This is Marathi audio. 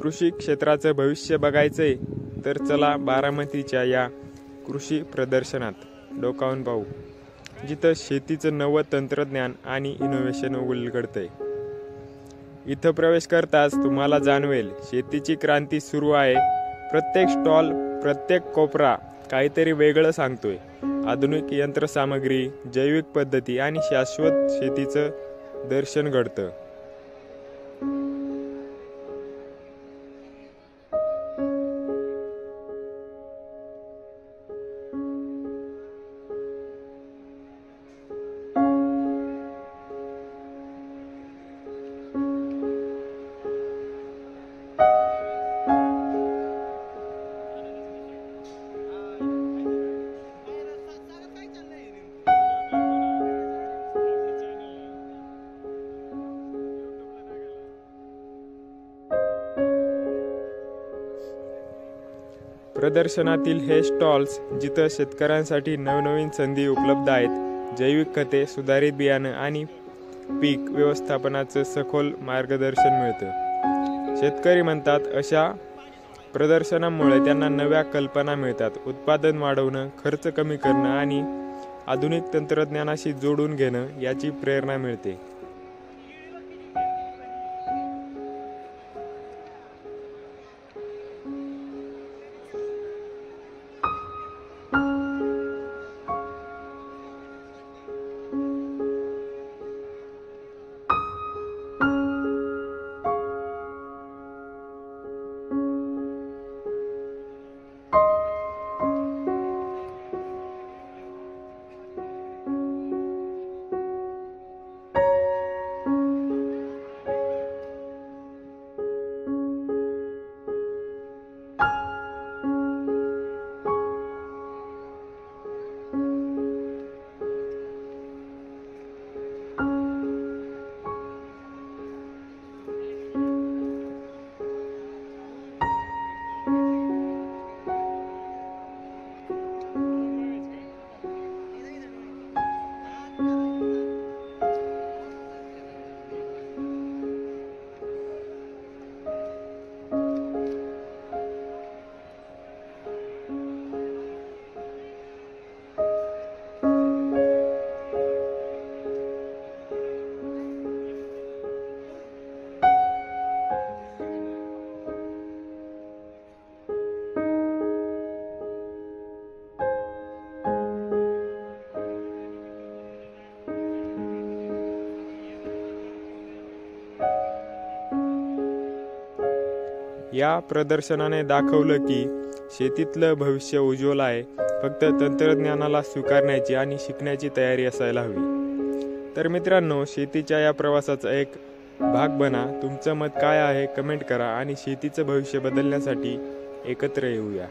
कृषी क्षेत्राचं भविष्य बघायचंय तर चला बारामतीच्या या कृषी प्रदर्शनात डोकावून पाहू, जिथं शेतीचं नवं तंत्रज्ञान आणि इनोव्हेशन उलगडतंय। इथं प्रवेश करताच तुम्हाला जाणवेल शेतीची क्रांती सुरू आहे। प्रत्येक स्टॉल, प्रत्येक कोपरा काहीतरी वेगळं सांगतोय। आधुनिक यंत्रसामग्री, जैविक पद्धती आणि शाश्वत शेतीचं दर्शन घडतं। प्रदर्शनातील हे स्टॉल्स जिथं शेतकऱ्यांसाठी नवनवीन संधी उपलब्ध आहेत। जैविक खते, सुधारित बियाणं आणि पीक व्यवस्थापनाचं सखोल मार्गदर्शन मिळतं। शेतकरी म्हणतात अशा प्रदर्शनामुळे त्यांना नव्या कल्पना मिळतात। उत्पादन वाढवणं, खर्च कमी करणं आणि आधुनिक तंत्रज्ञानाशी जोडून घेणं याची प्रेरणा मिळते। या प्रदर्शनाने दाखवलं की शेतीतलं भविष्य उज्ज्वल आहे। फक्त तंत्रज्ञानाला स्वीकारण्याची आणि शिकण्याची तयारी असायला हवी। तर मित्रांनो, शेतीच्या या प्रवासाचा एक भाग बना। तुमचं मत काय आहे कमेंट करा आणि शेतीचं भविष्य बदलण्यासाठी एकत्र येऊया।